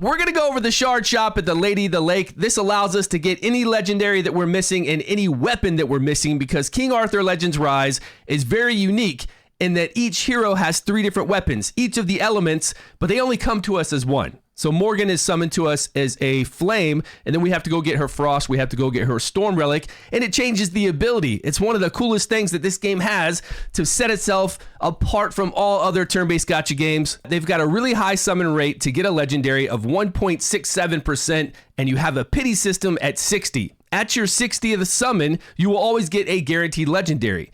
We're going to go over the shard shop at the Lady of the Lake. This allows us to get any legendary that we're missing and any weapon that we're missing, because King Arthur Legends Rise is very unique in that each hero has 3 different weapons, each of the elements, but they only come to us as one. So Morgan is summoned to us as a flame, and then we have to go get her frost, we have to go get her storm relic, and it changes the ability. It's one of the coolest things that this game has to set itself apart from all other turn-based gacha games. They've got a really high summon rate to get a legendary of 1.67%, and you have a pity system at 60. At your 60 of the summon, you will always get a guaranteed legendary.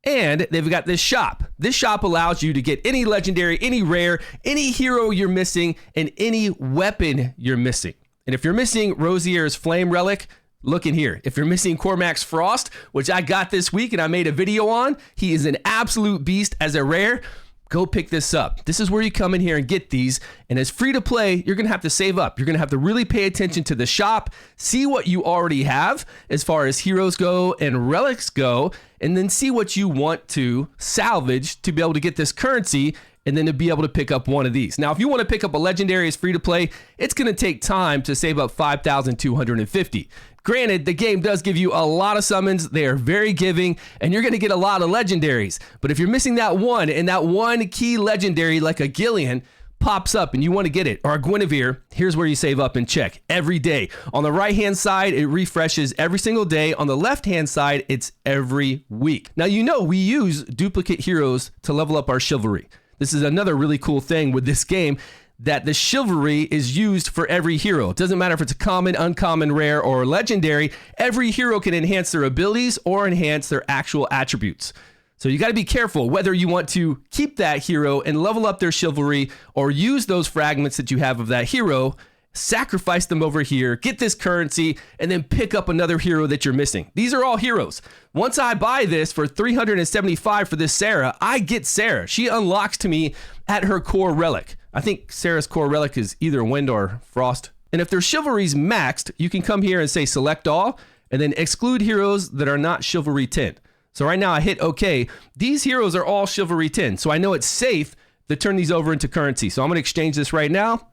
And they've got this shop. This shop allows you to get any legendary, any rare, any hero you're missing, and any weapon you're missing. And if you're missing Rosier's Flame Relic, look in here. If you're missing Cormac's Frost, which I got this week and I made a video on, he is an absolute beast as a rare. Go pick this up. This is where you come in here and get these. And as free to play, you're going to have to save up. You're going to have to really pay attention to the shop, see what you already have as far as heroes go and relics go, and then see what you want to salvage to be able to get this currency and then to be able to pick up one of these. Now, if you want to pick up a legendary as free to play, it's going to take time to save up 5,250. Granted, the game does give you a lot of summons. They are very giving, and you're going to get a lot of legendaries. But if you're missing that one, and that one key legendary like a Gillian pops up and you want to get it, or a Guinevere, here's where you save up and check every day. On the right-hand side, it refreshes every single day. On the left-hand side, it's every week. Now, you know we use duplicate heroes to level up our chivalry. This is another really cool thing with this game, that the chivalry is used for every hero. It doesn't matter if it's a common, uncommon, rare, or legendary. Every hero can enhance their abilities or enhance their actual attributes. So you got to be careful whether you want to keep that hero and level up their chivalry, or use those fragments that you have of that hero, sacrifice them over here, get this currency, and then pick up another hero that you're missing. These are all heroes. Once I buy this for 375 for this Sarah, I get Sarah. She unlocks to me at her core relic. I think Sarah's core relic is either wind or frost. And if their chivalry's maxed, you can come here and say select all, and then exclude heroes that are not chivalry 10. So right now I hit OK. These heroes are all chivalry 10. So I know it's safe to turn these over into currency. So I'm going to exchange this right now.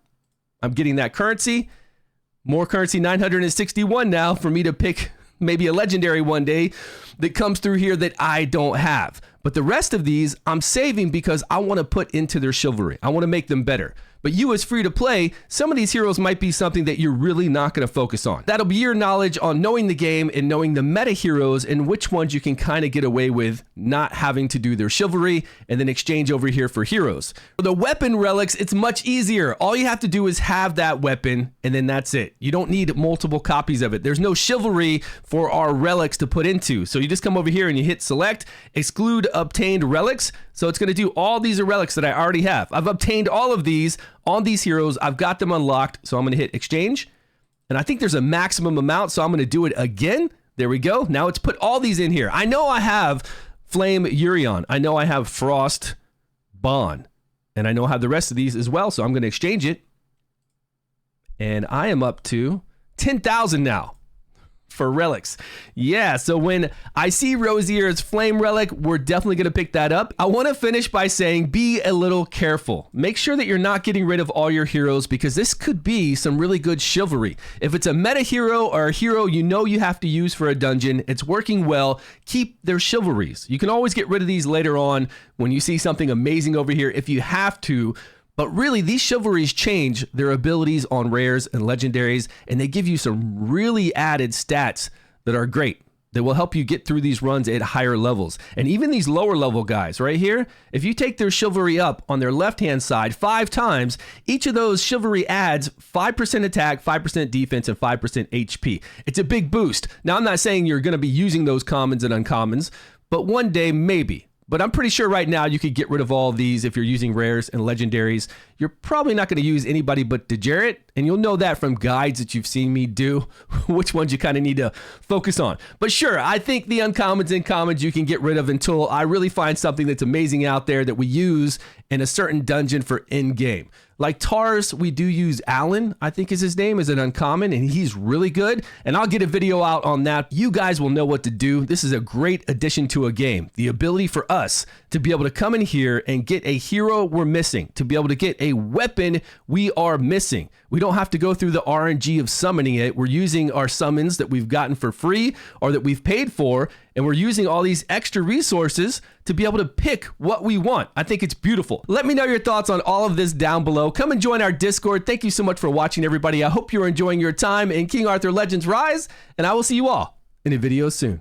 I'm getting that currency. More currency, 961 now for me to pick maybe a legendary one day that comes through here that I don't have. But the rest of these I'm saving because I want to put into their chivalry. I want to make them better. But you as free to play, some of these heroes might be something that you're really not going to focus on. That'll be your knowledge on knowing the game and knowing the meta heroes and which ones you can kind of get away with not having to do their chivalry and then exchange over here for heroes. For the weapon relics, it's much easier. All you have to do is have that weapon and then that's it. You don't need multiple copies of it. There's no chivalry for our relics to put into. So you just come over here and you hit select, exclude obtained relics. So it's going to do all these are relics that I already have. I've obtained all of these on these heroes. I've got them unlocked. So I'm going to hit exchange. And I think there's a maximum amount. So I'm going to do it again. There we go. Now it's put all these in here. I know I have Flame Urion. I know I have Frost Bond. And I know I have the rest of these as well. So I'm going to exchange it. And I am up to 10,000 now. For relics. Yeah, so when I see Rosier's Flame Relic, we're definitely going to pick that up. I want to finish by saying be a little careful. Make sure that you're not getting rid of all your heroes because this could be some really good chivalry. If it's a meta hero or a hero you know you have to use for a dungeon, it's working well, keep their chivalries. You can always get rid of these later on when you see something amazing over here if you have to. But really, these chivalries change their abilities on rares and legendaries, and they give you some really added stats that are great, that will help you get through these runs at higher levels. And even these lower level guys right here, if you take their chivalry up on their left-hand side 5 times, each of those chivalry adds 5% attack, 5% defense, and 5% HP. It's a big boost. Now, I'm not saying you're going to be using those commons and uncommons, but one day, maybe. But I'm pretty sure right now you could get rid of all of these if you're using rares and legendaries. You're probably not going to use anybody but Degenerate, and you'll know that from guides that you've seen me do, which ones you kind of need to focus on. But sure, I think the uncommons and commons you can get rid of until I really find something that's amazing out there that we use in a certain dungeon for in-game. Like Tars, we do use Alan, I think is his name, as an uncommon, and he's really good. And I'll get a video out on that. You guys will know what to do. This is a great addition to a game. The ability for us to be able to come in here and get a hero we're missing, to be able to get a weapon we are missing. We don't have to go through the RNG of summoning it. We're using our summons that we've gotten for free or that we've paid for, and we're using all these extra resources to be able to pick what we want. I think it's beautiful. Let me know your thoughts on all of this down below. Come and join our Discord. Thank you so much for watching, everybody. I hope you're enjoying your time in King Arthur Legends Rise, and I will see you all in a video soon.